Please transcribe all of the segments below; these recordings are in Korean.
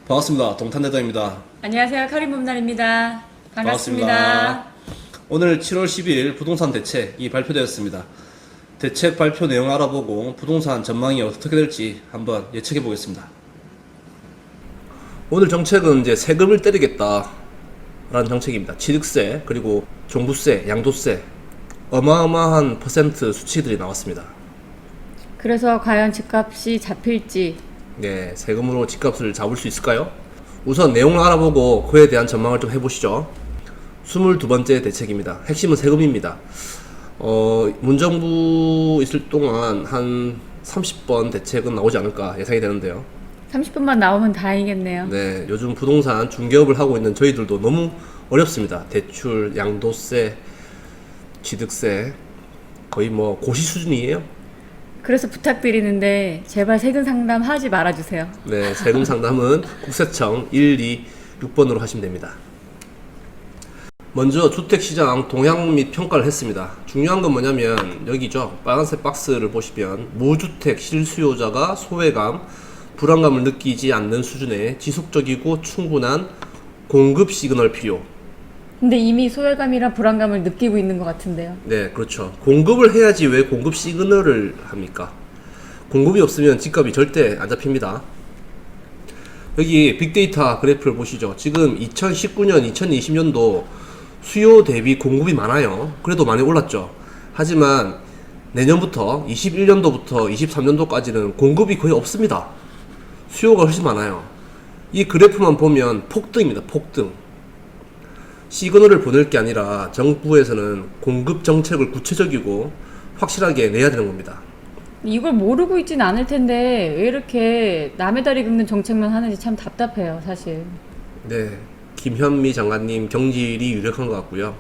반갑습니다. 동탄대장입니다. 안녕하세요. 카림봄날입니다. 반갑습니다. 오늘 7월 10일 부동산 대책이 발표되었습니다. 대책 발표 내용 알아보고 부동산 전망이 어떻게 될지 한번 예측해 보겠습니다. 오늘 정책은 이제 세금을 때리겠다 라는 정책입니다. 취득세, 그리고 종부세, 양도세 어마어마한 퍼센트 수치들이 나왔습니다. 그래서 과연 집값이 잡힐지. 네, 세금으로 집값을 잡을 수 있을까요? 우선 내용을 알아보고 그에 대한 전망을 좀 해보시죠. 22번째 대책입니다. 핵심은 세금입니다. 문정부 있을 동안 한 30번 대책은 나오지 않을까 예상이 되는데요. 30분만 나오면 다행이겠네요. 네, 요즘 부동산 중개업을 하고 있는 저희들도 너무 어렵습니다. 대출, 양도세, 취득세 거의 뭐 고시 수준이에요. 그래서 부탁드리는데 제발 세금 상담 하지 말아주세요. 네, 세금 상담은 국세청 126번으로 하시면 됩니다. 먼저 주택시장 동향 및 평가를 했습니다. 중요한 건 뭐냐면 여기죠. 빨간색 박스를 보시면 무주택 실수요자가 소외감, 불안감을 느끼지 않는 수준의 지속적이고 충분한 공급 시그널 필요. 근데 이미 소외감이랑 불안감을 느끼고 있는 것 같은데요. 네, 그렇죠. 공급을 해야지 왜 공급 시그널을 합니까? 공급이 없으면 집값이 절대 안 잡힙니다. 여기 빅데이터 그래프를 보시죠. 지금 2019년, 2020년도 수요 대비 공급이 많아요. 그래도 많이 올랐죠. 하지만 내년부터 21년도부터 23년도까지는 공급이 거의 없습니다. 수요가 훨씬 많아요. 이 그래프만 보면 폭등입니다. 폭등. 시그널을 보낼 게 아니라 정부에서는 공급 정책을 구체적이고 확실하게 내야 되는 겁니다. 이걸 모르고 있진 않을 텐데 왜 이렇게 남의 다리 긁는 정책만 하는지 참 답답해요, 사실. 네, 김현미 장관님 경질이 유력한 것 같고요.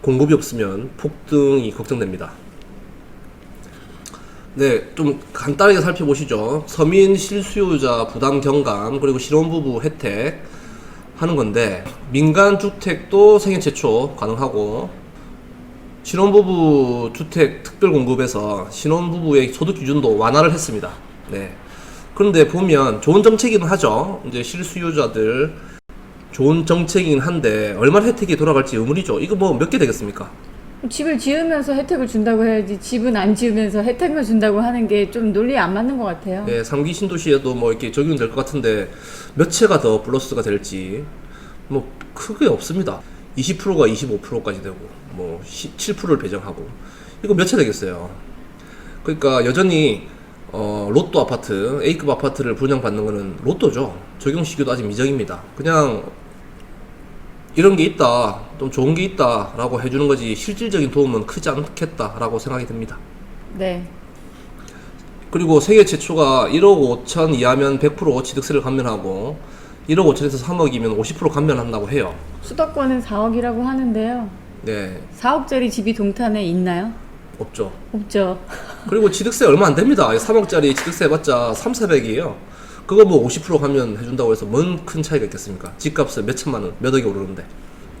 공급이 없으면 폭등이 걱정됩니다. 네, 좀 간단하게 살펴보시죠. 서민 실수요자 부담 경감, 그리고 신혼부부 혜택 하는 건데, 민간 주택도 생애 최초 가능하고, 신혼부부 주택 특별 공급에서 신혼부부의 소득 기준도 완화를 했습니다. 네. 그런데 보면 좋은 정책이긴 하죠. 이제 실수요자들 좋은 정책이긴 한데 얼마나 혜택이 돌아갈지 의문이죠. 이거 뭐 몇 개 되겠습니까? 집을 지으면서 혜택을 준다고 해야지 집은 안 지으면서 혜택만 준다고 하는 게 좀 논리에 안 맞는 것 같아요. 네, 3기 신도시에도 뭐 이렇게 적용될 것 같은데 몇 채가 더 플러스가 될지 뭐 크게 없습니다. 20%가 25%까지 되고 뭐 7%를 배정하고 이거 몇 채 되겠어요. 그러니까 여전히 로또 아파트, A급 아파트를 분양받는 거는 로또죠. 적용 시기도 아직 미정입니다. 그냥 이런 게 있다, 좀 좋은 게 있다 라고 해주는 거지 실질적인 도움은 크지 않겠다 라고 생각이 듭니다. 네. 그리고 세계 최초가 1억 5천 이하면 100% 취득세를 감면하고 1억 5천에서 3억이면 50% 감면한다고 해요. 수도권은 4억이라고 하는데요. 네, 4억짜리 집이 동탄에 있나요? 없죠. 없죠. 그리고 취득세 얼마 안 됩니다. 3억짜리 취득세 해봤자 3,400이에요. 그거 뭐 50% 감면해준다고 해서 뭔 큰 차이가 있겠습니까? 집값은 몇 천만 원, 몇 억이 오르는데.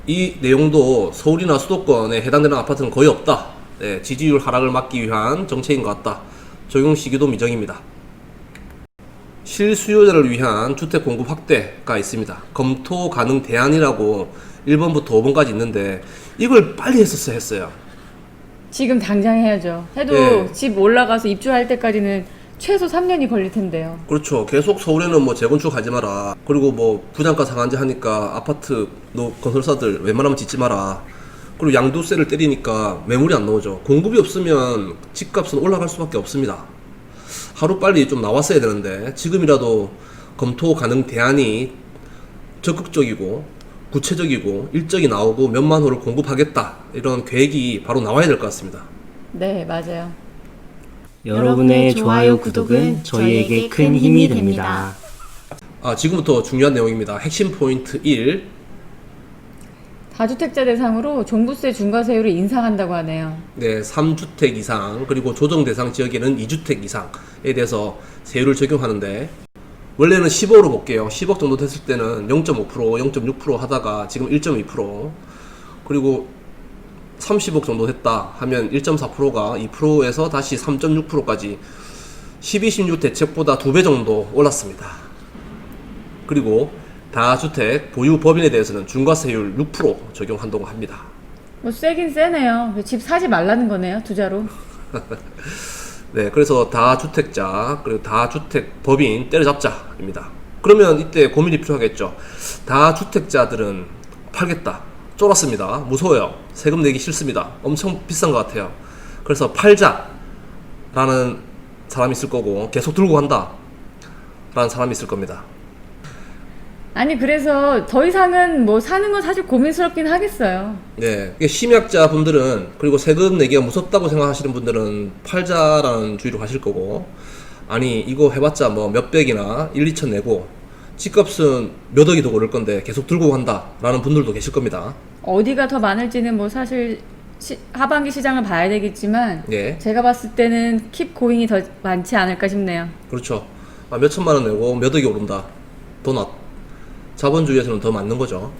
이 내용도 서울이나 수도권에 해당되는 아파트는 거의 없다. 네, 지지율 하락을 막기 위한 정책인 것 같다. 적용 시기도 미정입니다. 실수요자를 위한 주택 공급 확대가 있습니다. 검토 가능 대안이라고 1번부터 5번까지 있는데 이걸 빨리 했었어야 했어요. 지금 당장 해야죠. 해도 네. 집 올라가서 입주할 때까지는 최소 3년이 걸릴 텐데요. 그렇죠. 계속 서울에는 뭐 재건축 하지 마라. 그리고 뭐 분양가 상한제 하니까 아파트 너 건설사들 웬만하면 짓지 마라. 그리고 양도세를 때리니까 매물이 안 나오죠. 공급이 없으면 집값은 올라갈 수밖에 없습니다. 하루 빨리 좀 나왔어야 되는데 지금이라도 검토 가능 대안이 적극적이고 구체적이고 일정이 나오고 몇만 호를 공급하겠다 이런 계획이 바로 나와야 될 것 같습니다. 네, 맞아요. 여러분의 좋아요, 구독은 저희에게 큰 힘이 됩니다. 지금부터 중요한 내용입니다. 핵심 포인트 1. 다주택자 대상으로 종부세 중과세율을 인상한다고 하네요. 네, 3주택 이상 그리고 조정 대상 지역에는 2주택 이상에 대해서 세율을 적용하는데 원래는 10억으로 볼게요. 10억 정도 됐을 때는 0.5%, 0.6% 하다가 지금 1.2% 그리고 30억 정도 됐다 하면 1.4%가 2%에서 다시 3.6%까지 12, 16 대책보다 2배 정도 올랐습니다. 그리고 다주택 보유 법인에 대해서는 중과세율 6% 적용한다고 합니다. 뭐 세긴 세네요. 집 사지 말라는 거네요, 투자로. 네, 그래서 다주택자 그리고 다주택 법인 때려잡자입니다. 그러면 이때 고민이 필요하겠죠. 다주택자들은 팔겠다, 쫄았습니다, 무서워요, 세금 내기 싫습니다, 엄청 비싼 것 같아요, 그래서 팔자라는 사람이 있을 거고 계속 들고 간다 라는 사람이 있을 겁니다. 아니 그래서 더 이상은 뭐 사는 건 사실 고민스럽긴 하겠어요. 네, 이게 심약자 분들은, 그리고 세금 내기가 무섭다고 생각하시는 분들은 팔자라는 주의로 가실 거고, 아니 이거 해봤자 뭐 몇백이나 1, 2천 내고 집값은 몇 억이 더 오를 건데 계속 들고 간다 라는 분들도 계실 겁니다. 어디가 더 많을지는 뭐 사실 하반기 시장을 봐야 되겠지만 네, 제가 봤을 때는 킵 고잉이 더 많지 않을까 싶네요. 그렇죠. 몇 천만 원 내고 몇 억이 오른다, 더 자본주의에서는 더 맞는 거죠.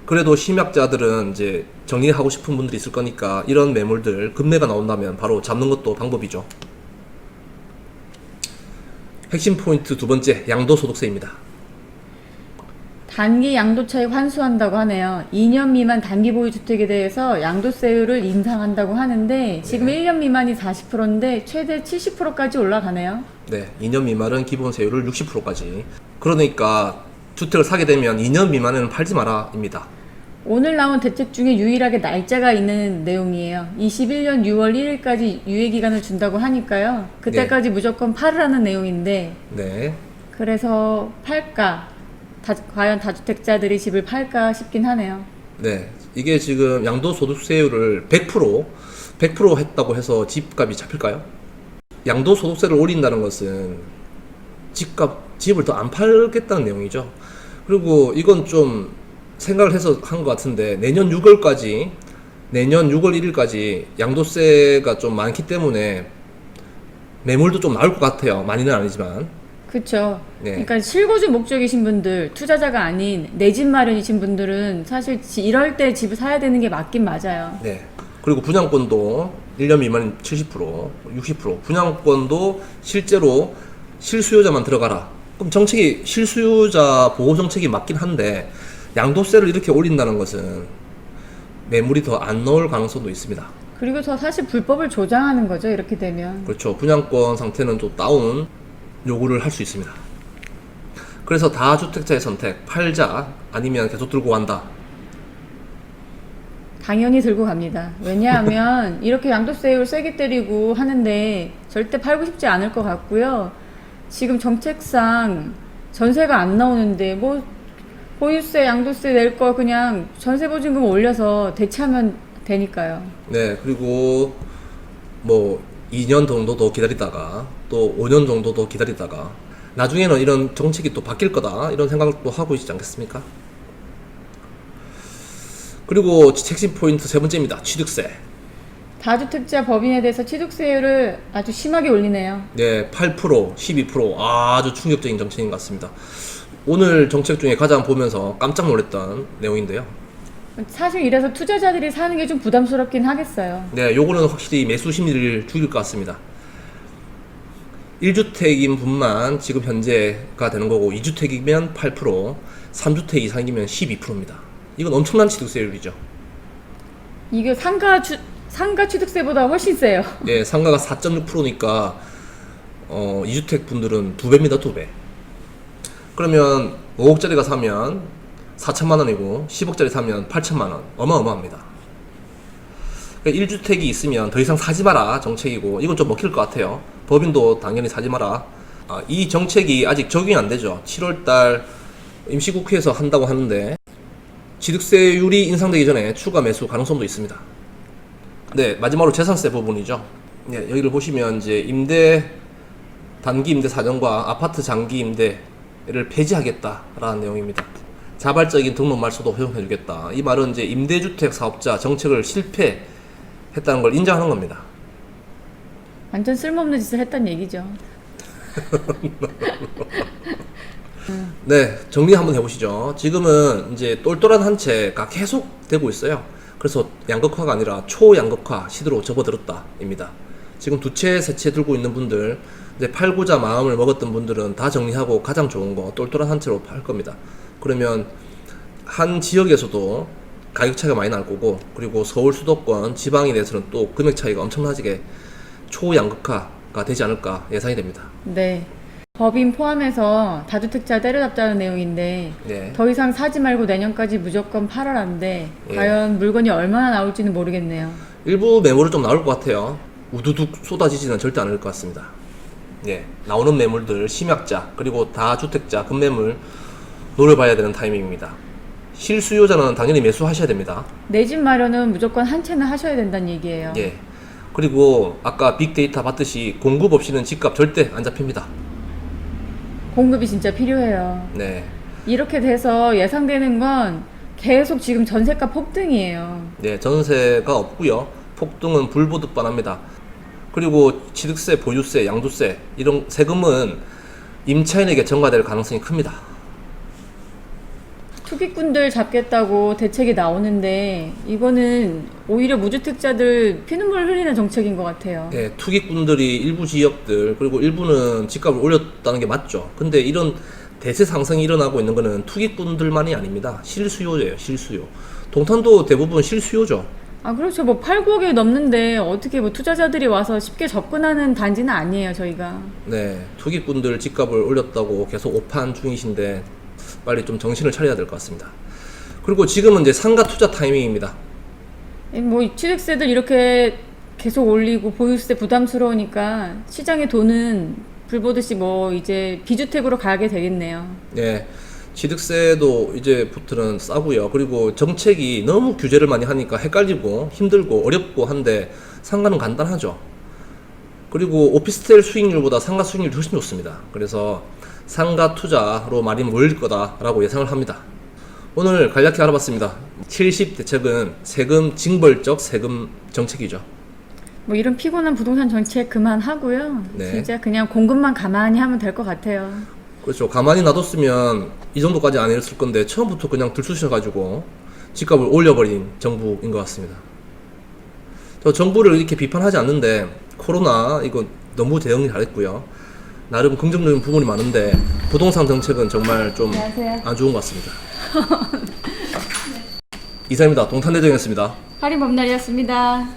그래도 심약자들은 이제 정리하고 싶은 분들이 있을 거니까 이런 매물들 급매가 나온다면 바로 잡는 것도 방법이죠. 핵심 포인트 두 번째, 양도소득세입니다. 단기 양도차익 환수한다고 하네요. 2년 미만 단기 보유 주택에 대해서 양도세율을 인상한다고 하는데 지금 1년 미만이 40%인데 최대 70%까지 올라가네요. 네, 2년 미만은 기본 세율을 60%까지. 그러니까 주택을 사게 되면 2년 미만에는 팔지 마라입니다. 오늘 나온 대책 중에 유일하게 날짜가 있는 내용이에요. 21년 6월 1일까지 유예기간을 준다고 하니까요. 그때까지 무조건 팔으라는 내용인데 네, 그래서 팔까? 과연 다주택자들이 집을 팔까 싶긴 하네요. 네, 이게 지금 양도소득세율을 100% 했다고 해서 집값이 잡힐까요? 양도소득세를 올린다는 것은 집을 더 안 팔겠다는 내용이죠. 그리고 이건 좀 생각을 해서 한 것 같은데, 내년 6월 1일까지 양도세가 좀 많기 때문에 매물도 좀 나올 것 같아요. 많이는 아니지만. 그렇죠. 네. 그러니까 실거주 목적이신 분들, 투자자가 아닌 내 집 마련이신 분들은 사실 이럴 때 집을 사야 되는 게 맞긴 맞아요. 네. 그리고 분양권도 1년 미만 70%, 60%. 분양권도 실제로 실수요자만 들어가라. 그럼 정책이 실수요자 보호 정책이 맞긴 한데 양도세를 이렇게 올린다는 것은 매물이 더 안 나올 가능성도 있습니다. 그리고 더 사실 불법을 조장하는 거죠. 이렇게 되면. 그렇죠. 분양권 상태는 좀 다운 요구를 할 수 있습니다. 그래서 다주택자의 선택, 팔자 아니면 계속 들고 간다. 당연히 들고 갑니다. 왜냐하면 이렇게 양도세율 세게 때리고 하는데 절대 팔고 싶지 않을 것 같고요. 지금 정책상 전세가 안 나오는데 뭐 보유세, 양도세 낼 거 그냥 전세보증금 올려서 대체하면 되니까요. 네, 그리고 뭐 2년 정도 더 기다리다가 또 5년 정도 더 기다리다가 나중에는 이런 정책이 또 바뀔 거다, 이런 생각도 하고 있지 않겠습니까? 그리고 핵심 포인트 세 번째입니다. 취득세. 다주택자 법인에 대해서 취득세율을 아주 심하게 올리네요. 네, 8%, 12%. 아주 충격적인 정책인 것 같습니다. 오늘 정책 중에 가장 보면서 깜짝 놀랐던 내용인데요. 사실 이래서 투자자들이 사는 게 좀 부담스럽긴 하겠어요. 네, 요거는 확실히 매수 심리를 죽일 것 같습니다. 1주택인 분만 지금 현재가 되는 거고, 2주택이면 8%, 3주택 이상이면 12%입니다. 이건 엄청난 취득세율이죠. 이게 상가 취득세보다 훨씬 세요. 네, 상가가 4.6%니까 2주택 분들은 2배입니다, 2배. 그러면 5억짜리가 사면 4천만 원이고 10억짜리 사면 8천만 원. 어마어마합니다. 그러니까 1주택이 있으면 더 이상 사지 마라 정책이고, 이건 좀 먹힐 것 같아요. 법인도 당연히 사지 마라. 이 정책이 아직 적용이 안 되죠. 7월달 임시국회에서 한다고 하는데 취득세율이 인상되기 전에 추가 매수 가능성도 있습니다. 네, 마지막으로 재산세 부분이죠. 네, 여기를 보시면 이제 단기 임대 4년과 아파트 장기 임대를 폐지하겠다라는 내용입니다. 자발적인 등록 말소도 허용해주겠다. 이 말은 이제 임대주택 사업자 정책을 실패했다는 걸 인정하는 겁니다. 완전 쓸모없는 짓을 했단 얘기죠. 네, 정리 한번 해보시죠. 지금은 이제 똘똘한 한 채가 계속 되고 있어요. 그래서 양극화가 아니라 초양극화 시대로 접어들었다입니다. 지금 2채, 3채 들고 있는 분들 이제 팔고자 마음을 먹었던 분들은 다 정리하고 가장 좋은 거 똘똘한 한 채로 팔 겁니다. 그러면 한 지역에서도 가격 차이가 많이 날 거고, 그리고 서울 수도권 지방에 대해서는 또 금액 차이가 엄청나게 초양극화가 되지 않을까 예상이 됩니다. 네. 법인 포함해서 다주택자 때려잡자는 내용인데 네. 더 이상 사지 말고 내년까지 무조건 팔아라는데 예. 과연 물건이 얼마나 나올지는 모르겠네요. 일부 매물은 좀 나올 것 같아요. 우두둑 쏟아지지는 절대 않을 것 같습니다. 예, 나오는 매물들 심약자 그리고 다주택자 급매물 노려봐야 되는 타이밍입니다. 실수요자는 당연히 매수하셔야 됩니다. 내 집 마련은 무조건 한 채는 하셔야 된다는 얘기예요. 예. 그리고 아까 빅데이터 봤듯이 공급 없이는 집값 절대 안 잡힙니다. 공급이 진짜 필요해요. 네. 이렇게 돼서 예상되는 건 계속 지금 전세가 폭등이에요. 네, 전세가 없고요. 폭등은 불보듯 뻔합니다. 그리고 취득세, 보유세, 양도세 이런 세금은 임차인에게 전가될 가능성이 큽니다. 투기꾼들 잡겠다고 대책이 나오는데 이거는 오히려 무주택자들 피눈물 흘리는 정책인 것 같아요. 네, 투기꾼들이 일부 지역들 그리고 일부는 집값을 올렸다는 게 맞죠. 근데 이런 대세 상승이 일어나고 있는 거는 투기꾼들만이 아닙니다. 실수요예요, 실수요. 동탄도 대부분 실수요죠. 아, 그렇죠. 뭐 8, 9억이 넘는데 어떻게 뭐 투자자들이 와서 쉽게 접근하는 단지는 아니에요, 저희가. 네, 투기꾼들 집값을 올렸다고 계속 오판 중이신데 빨리 좀 정신을 차려야 될 것 같습니다. 그리고 지금은 이제 상가 투자 타이밍입니다. 뭐 취득세들 이렇게 계속 올리고 보유세 부담스러우니까 시장의 돈은 불보듯이 뭐 이제 비주택으로 가게 되겠네요. 네, 취득세도 이제부터는 싸고요. 그리고 정책이 너무 규제를 많이 하니까 헷갈리고 힘들고 어렵고 한데 상가는 간단하죠. 그리고 오피스텔 수익률보다 상가 수익률이 훨씬 좋습니다. 그래서 상가 투자로 많이 몰릴 거다라고 예상을 합니다. 오늘 간략히 알아봤습니다. 70 대책은 세금 징벌적 세금 정책이죠. 뭐 이런 피곤한 부동산 정책 그만하고요. 네. 진짜 그냥 공급만 가만히 하면 될 것 같아요. 그렇죠. 가만히 놔뒀으면 이 정도까지 안 했을 건데 처음부터 그냥 들쑤셔가지고 집값을 올려버린 정부인 것 같습니다. 저 정부를 이렇게 비판하지 않는데 코로나 이거 너무 대응이 잘했고요. 나름 긍정적인 부분이 많은데 부동산 정책은 정말 좀 안 좋은 것 같습니다. 이상입니다. 동탄대정이었습니다. 할인 범날이었습니다.